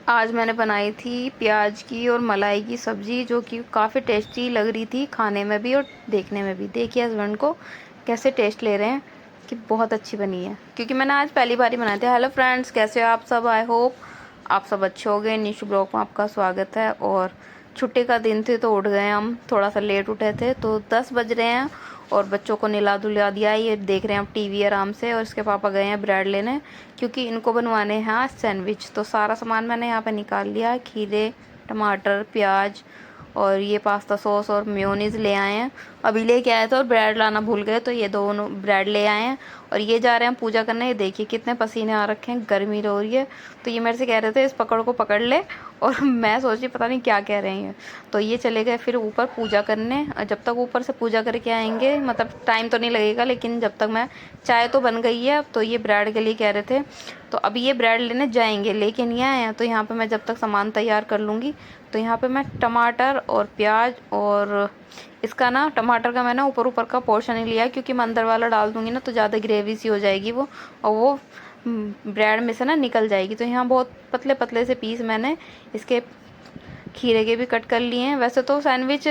आज मैंने बनाई थी प्याज की और मलाई की सब्ज़ी, जो कि काफ़ी टेस्टी लग रही थी खाने में भी और देखने में भी। देखिए हस्बैंड को कैसे टेस्ट ले रहे हैं कि बहुत अच्छी बनी है, क्योंकि मैंने आज पहली बार ही बनाए थे। हेलो फ्रेंड्स, कैसे हो आप सब? आई होप आप सब अच्छे हो गए। निशु ब्लॉग में आपका स्वागत है। और छुट्टी का दिन थे तो उठ गए, हम थोड़ा सा लेट उठे थे तो 10 बज रहे हैं और बच्चों को नहला धुला दिया। ये देख रहे हैं अब टीवी आराम से, और इसके पापा गए हैं ब्रेड लेने क्योंकि इनको बनवाने हैं आज सैंडविच। तो सारा सामान मैंने यहाँ पे निकाल लिया। खीरे, टमाटर, प्याज और ये पास्ता सॉस और मेयोनीज ले आए हैं। अभी लेके आए थे और ब्रेड लाना भूल गए, तो ये दोनों ब्रेड ले आए हैं और ये जा रहे हैं पूजा करने। ये देखिए कितने पसीने आ रखे हैं, गर्मी हो रही है। तो ये मेरे से कह रहे थे इस पकड़ को पकड़ ले, और मैं सोच रही पता नहीं क्या कह रहे हैं। तो ये चले गए फिर ऊपर पूजा करने। और जब तक ऊपर से पूजा करके आएंगे, मतलब टाइम तो नहीं लगेगा, लेकिन जब तक मैं चाय तो बन गई है। तो ये ब्रेड के लिए कह रहे थे, तो अभी ये ब्रेड लेने जाएंगे, लेके नहीं आए हैं। तो यहाँ पे मैं जब तक सामान तैयार कर लूँगी। तो यहाँ पे मैं टमाटर और प्याज और इसका ना, टमाटर का मैंने ऊपर ऊपर का पोर्शन ही लिया है, क्योंकि मैं अंदर वाला डाल दूँगी ना तो ज़्यादा ग्रेवी सी हो जाएगी वो, और वो ब्रेड में से ना निकल जाएगी। तो यहाँ बहुत पतले पतले से पीस मैंने इसके खीरे के भी कट कर लिए हैं। वैसे तो सैंडविच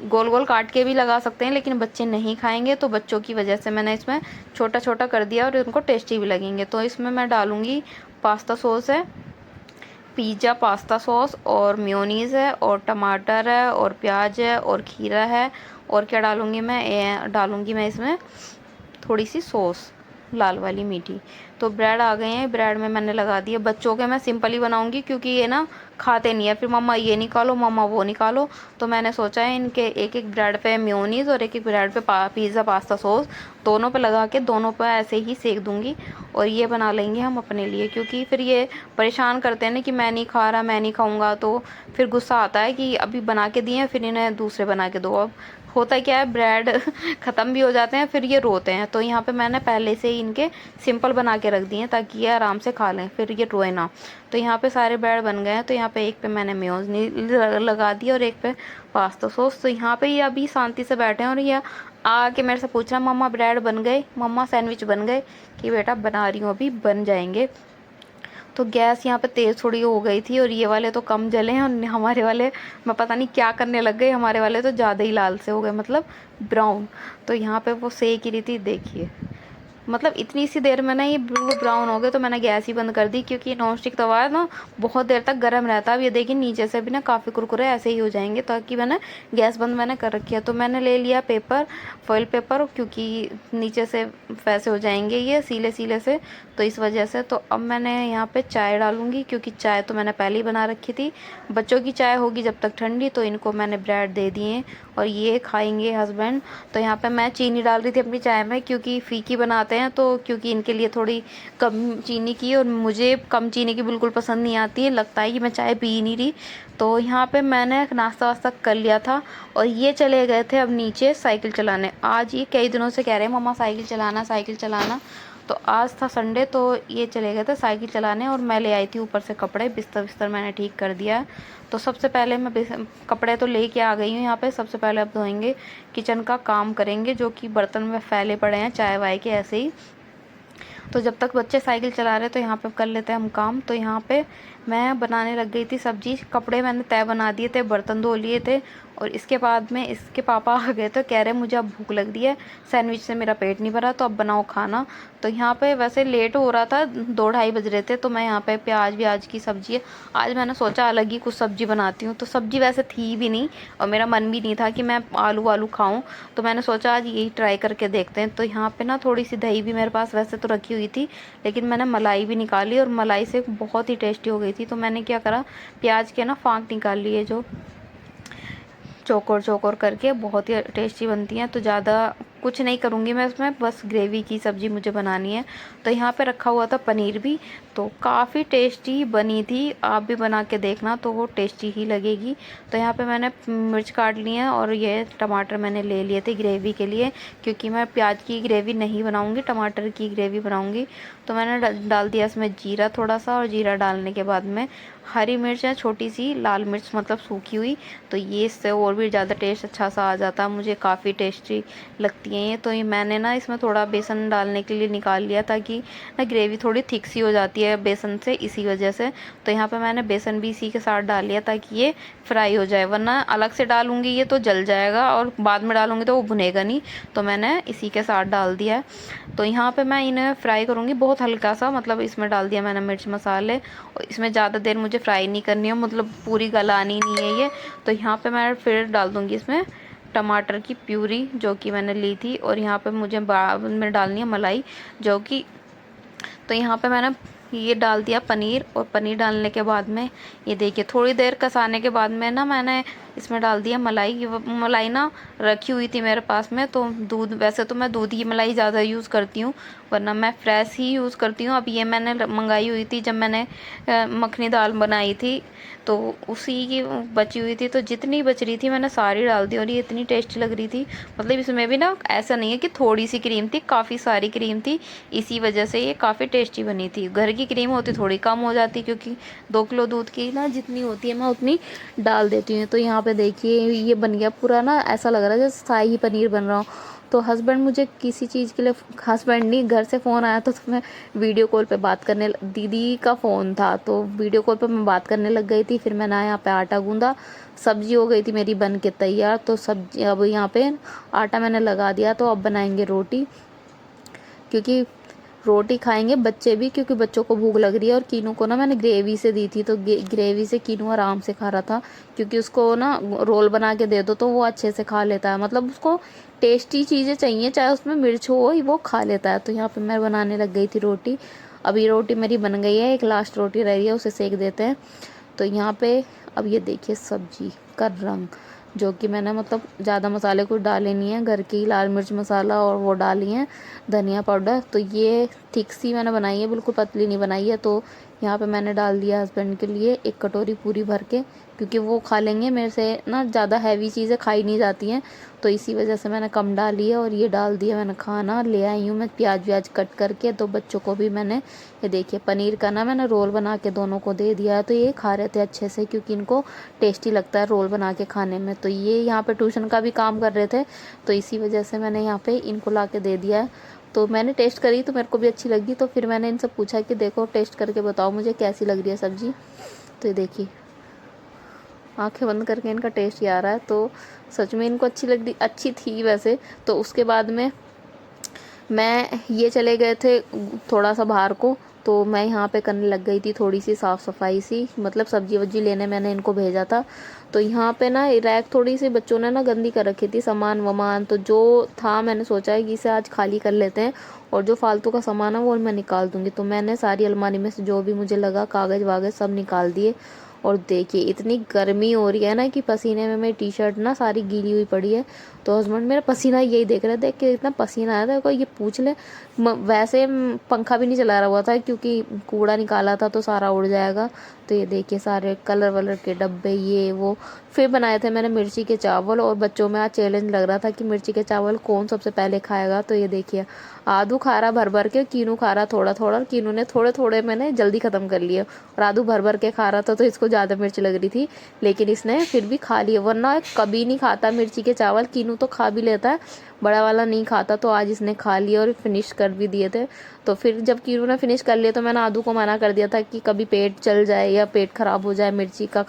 गोल गोल काट के भी लगा सकते हैं, लेकिन बच्चे नहीं खाएंगे, तो बच्चों की वजह से मैंने इसमें छोटा छोटा कर दिया और उनको टेस्टी भी लगेंगे। तो इसमें मैं डालूँगी पास्ता सॉस है, पिज़्ज़ा पास्ता सॉस और मेयोनीज़ है और टमाटर है और प्याज है और खीरा है। और क्या डालूँगी मैं इसमें थोड़ी सी सॉस, लाल वाली मीठी। तो ब्रेड आ गए हैं, ब्रेड में मैंने लगा दिए। बच्चों के मैं सिंपल ही बनाऊंगी, क्योंकि ये ना खाते नहीं है, फिर मम्मा ये निकालो, मम्मा वो निकालो। तो मैंने सोचा है इनके एक एक ब्रेड पे मेयोनीज़ और एक एक ब्रेड पे पिज़्ज़ा पास्ता सॉस दोनों पे लगा के दोनों पे ऐसे ही सेक दूंगी। और ये बना लेंगे हम अपने लिए, क्योंकि फिर ये परेशान करते हैं ना कि मैं नहीं खा रहा, मैं नहीं खाऊंगा। तो फिर गुस्सा आता है कि अभी बना के दिए फिर इन्हें दूसरे बना के दो। अब होता क्या है, ब्रेड ख़त्म भी हो जाते हैं, फिर ये रोते हैं। तो यहाँ पे मैंने पहले से ही इनके सिंपल बना के रख दिए हैं, ताकि ये आराम से खा लें, फिर ये रोए ना। तो यहाँ पे सारे ब्रेड बन गए हैं। तो यहाँ पे एक पे मैंने मेयोनीज लगा दिया और एक पे पास्ता सॉस। तो यहाँ पे ये अभी शांति से बैठे हैं और ये आके मेरे से पूछ रहा है, मम्मा ब्रेड बन गए, मम्मा सैंडविच बन गए। कि बेटा बना रही हूँ, अभी बन जाएंगे। तो गैस यहाँ पे तेज़ थोड़ी हो गई थी और ये वाले तो कम जले हैं, और हमारे वाले मैं पता नहीं क्या करने लग गए, हमारे वाले तो ज़्यादा ही लाल से हो गए, मतलब ब्राउन। तो यहाँ पे वो सेक ही रही थी, देखिए मतलब इतनी सी देर में ना ये ब्राउन हो गए। तो मैंने गैस ही बंद कर दी, क्योंकि नॉन स्टिक तवा है ना, बहुत देर तक गर्म रहता है। अब ये देखिए नीचे से भी ना काफ़ी कुरकुरे ऐसे ही हो जाएंगे, ताकि मैंने गैस बंद मैंने कर रखी है। तो मैंने ले लिया पेपर, फॉइल पेपर, क्योंकि नीचे से वैसे हो जाएंगे ये सीले सीले से, तो इस वजह से। तो अब मैंने यहाँ पे चाय डालूंगी, क्योंकि चाय तो मैंने पहले ही बना रखी थी। बच्चों की चाय होगी जब तक ठंडी, तो इनको मैंने ब्रेड दे दिए और ये खाएंगे हस्बैंड। तो यहाँ पे मैं चीनी डाल रही थी अपनी चाय में, क्योंकि फीकी बनाते हैं, तो क्योंकि इनके लिए थोड़ी कम चीनी की, और मुझे कम चीनी की बिल्कुल पसंद नहीं आती है, लगता है कि मैं चाय पी ही नहीं रही। तो यहाँ पे मैंने नाश्ता वास्ता कर लिया था और ये चले गए थे अब नीचे साइकिल चलाने। आज ये कई दिनों से कह रहे हैं मम्मा साइकिल चलाना, साइकिल चलाना। तो आज था संडे, तो ये चले गए थे साइकिल चलाने, और मैं ले आई थी ऊपर से कपड़े, बिस्तर बिस्तर मैंने ठीक कर दिया। तो सबसे पहले मैं कपड़े तो लेके आ गई हूँ यहाँ पे। सबसे पहले अब धोएंगे, किचन का काम करेंगे, जो कि बर्तन में फैले पड़े हैं चाय वाय के ऐसे ही। तो जब तक बच्चे साइकिल चला रहे तो यहाँ पे कर लेते हैं हम काम। तो यहाँ पे मैं बनाने लग गई थी सब्जी। कपड़े मैंने तय बना दिए थे, बर्तन धो लिए थे, और इसके बाद में इसके पापा आ गए तो कह रहे मुझे अब भूख लग रही है, सैंडविच से मेरा पेट नहीं भरा, तो अब बनाओ खाना। तो यहाँ पे वैसे लेट हो रहा था, 2 ढाई बज रहे थे। तो मैं यहाँ पे प्याज की सब्जी है, आज मैंने सोचा अलग ही कुछ सब्जी बनाती हूँ। तो सब्जी वैसे थी भी नहीं और मेरा मन भी नहीं था कि मैं आलू आलू खाऊं, तो मैंने सोचा आज यही ट्राई करके देखते हैं। तो यहाँ पे ना थोड़ी सी दही भी मेरे पास वैसे तो रखी हुई थी, लेकिन मैंने मलाई भी निकाली और मलाई से बहुत ही टेस्टी हो गई थी। तो मैंने क्या करा, प्याज के ना फाँक निकाल लिए, जो चौकोर चौकोर करके बहुत ही टेस्टी बनती हैं। तो ज़्यादा कुछ नहीं करूँगी मैं इसमें, बस ग्रेवी की सब्ज़ी मुझे बनानी है। तो यहाँ पे रखा हुआ था पनीर भी, तो काफ़ी टेस्टी बनी थी। आप भी बना के देखना, तो वो टेस्टी ही लगेगी। तो यहाँ पे मैंने मिर्च काट ली है और ये टमाटर मैंने ले लिए थे ग्रेवी के लिए, क्योंकि मैं प्याज की ग्रेवी नहीं बनाऊँगी, टमाटर की ग्रेवी बनाऊँगी। तो मैंने डाल दिया इसमें जीरा थोड़ा सा, और जीरा डालने के बाद में हरी मिर्च है छोटी सी, लाल मिर्च मतलब सूखी हुई। तो ये इससे और भी ज़्यादा टेस्ट अच्छा सा आ जाता है, मुझे काफ़ी टेस्टी लगती हैं ये। तो ये मैंने ना इसमें थोड़ा बेसन डालने के लिए निकाल लिया, ताकि ना ग्रेवी थोड़ी थिक सी हो जाती है बेसन से, इसी वजह से। तो यहाँ पे मैंने बेसन भी इसी के साथ डाल लिया ताकि ये फ्राई हो जाए, वरना अलग से डालूंगी ये तो जल जाएगा और बाद में डालूंगी तो वो भुनेगा नहीं। तो मैंने इसी के साथ डाल दिया है। तो यहाँ पे मैं इन्हें फ्राई करूँगी बहुत हल्का सा, मतलब इसमें डाल दिया मैंने मिर्च मसाले, और इसमें ज़्यादा देर मुझे फ्राई नहीं करनी है, मतलब पूरी गलानी नहीं है ये। तो यहाँ पे मैं फिर डाल दूँगी इसमें टमाटर की प्यूरी जो कि मैंने ली थी, और यहाँ पे मुझे बाद में डालनी है मलाई जो कि, तो यहाँ पे मैंने ये डाल दिया पनीर, और पनीर डालने के बाद में ये देखिए थोड़ी देर कसाने के बाद में ना मैंने इसमें डाल दिया मलाई। ये मलाई ना रखी हुई थी मेरे पास में, तो दूध, वैसे तो मैं दूध की मलाई ज़्यादा यूज़ करती हूँ, वरना मैं फ्रेश ही यूज़ करती हूँ। अब ये मैंने मंगाई हुई थी जब मैंने मखनी दाल बनाई थी, तो उसी की बची हुई थी, तो जितनी बच रही थी मैंने सारी डाल दी, और ये इतनी टेस्टी लग रही थी। मतलब इसमें भी ना ऐसा नहीं है कि थोड़ी सी क्रीम थी, काफ़ी सारी क्रीम थी, इसी वजह से ये काफ़ी टेस्टी बनी थी। घर की क्रीम होती थोड़ी कम हो जाती, क्योंकि 2 किलो दूध की ना जितनी होती है मैं उतनी डाल देती हूँ। तो यहाँ पे देखिए ये बन गया पूरा ना, ऐसा लग रहा है जैसे शाही पनीर बन रहा हो। तो हस्बैंड मुझे किसी चीज़ के लिए, हस्बैंड नहीं, घर से फ़ोन आया तो मैं वीडियो कॉल पे बात करने, दीदी का फ़ोन था तो वीडियो कॉल पे मैं बात करने लग गई थी। फिर मैंने यहाँ पे आटा गूंदा, सब्जी हो गई थी मेरी बन के तैयार। तो सब्जी अब यहाँ पे आटा मैंने लगा दिया, तो अब बनाएंगे रोटी, क्योंकि रोटी खाएंगे बच्चे भी, क्योंकि बच्चों को भूख लग रही है। और कीनू को ना मैंने ग्रेवी से दी थी, तो ग्रेवी से कीनू आराम से खा रहा था, क्योंकि उसको ना रोल बना के दे दो तो वो अच्छे से खा लेता है, मतलब उसको टेस्टी चीज़ें चाहिए, चाहे उसमें मिर्च हो वो खा लेता है। तो यहाँ पे मैं बनाने लग गई थी रोटी। अभी रोटी मेरी बन गई है, एक लास्ट रोटी रह रही है, उसे सेक देते हैं। तो यहाँ पे अब ये देखिए सब्जी का रंग, जो कि मैंने मतलब ज़्यादा मसाले कुछ डाले नहीं है, घर की लाल मिर्च मसाला और वो डाली है धनिया पाउडर। तो ये थिक सी मैंने बनाई है, बिल्कुल पतली नहीं बनाई है। तो यहाँ पे मैंने डाल दिया हस्बैंड के लिए एक कटोरी पूरी भर के, क्योंकि वो खा लेंगे, मेरे से ना ज़्यादा हैवी चीज़ें खाई नहीं जाती हैं, तो इसी वजह से मैंने कम डाली है। और ये डाल दिया मैंने खाना, ले आई हूँ मैं प्याज व्याज कट करके। तो बच्चों को भी मैंने ये देखिए पनीर का ना मैंने रोल बना के दोनों को दे दिया है, तो ये खा रहे थे अच्छे से, क्योंकि इनको टेस्टी लगता है रोल बना के खाने में। तो ये यहाँ पे ट्यूशन का भी काम कर रहे थे, तो इसी वजह से मैंने यहाँ पे इनको ला के दे दिया है। तो मैंने टेस्ट करी तो मेरे को भी अच्छी लगी, तो फिर मैंने इनसे पूछा कि देखो टेस्ट करके बताओ मुझे कैसी लग रही है सब्ज़ी। तो ये देखिए आंखें बंद करके इनका टेस्ट ही आ रहा है, तो सच में इनको अच्छी लग रही, अच्छी थी वैसे। तो उसके बाद में मैं ये चले गए थे थोड़ा सा बाहर को, तो मैं यहाँ पे करने लग गई थी थोड़ी सी साफ़ सफाई सी, मतलब सब्जी वब्जी लेने मैंने इनको भेजा था। तो यहाँ पे ना रैक थोड़ी सी बच्चों ने ना गंदी कर रखी थी, सामान वामान, तो जो था मैंने सोचा है कि इसे आज खाली कर लेते हैं, और जो फालतू का सामान है वो मैं निकाल दूँगी। तो मैंने सारी अलमारी में से जो भी मुझे लगा कागज़ वागज़ सब निकाल दिए। और देखिए इतनी गर्मी हो रही है ना कि पसीने में मेरी टी शर्ट ना सारी गीली हुई पड़ी है। तो हस्बैंड मेरा पसीना यही देख रहे थे कि इतना पसीना आया था, कोई ये पूछ ले। वैसे पंखा भी नहीं चला रहा हुआ था, क्योंकि कूड़ा निकाला था तो सारा उड़ जाएगा। तो ये देखिए सारे कलर वलर के डब्बे ये वो। फिर बनाए थे मैंने मिर्ची के चावल, और बच्चों में आज चैलेंज लग रहा था कि मिर्ची के चावल कौन सबसे पहले खाएगा। तो ये देखिए आदू खा रहा भर भर के, कीनू खा रहा थोड़ा थोड़ा, कीनू ने थोड़े थोड़े मैंने जल्दी ख़त्म कर लिए, और आदू भर भर के खा रहा था, तो इसको ज़्यादा मिर्च लग रही थी, लेकिन इसने फिर भी खा लिया। वरना कभी नहीं खाता मिर्ची के चावल, कीनू तो खा भी लेता है, बड़ा वाला नहीं खाता। तो आज इसने खा लिया और फिनिश कर भी दिए थे। तो फिर जब कीनू ने फिनिश कर लिया तो मैंने आदू को मना कर दिया था कि कभी पेट चल जाए या पेट ख़राब हो जाए मिर्ची का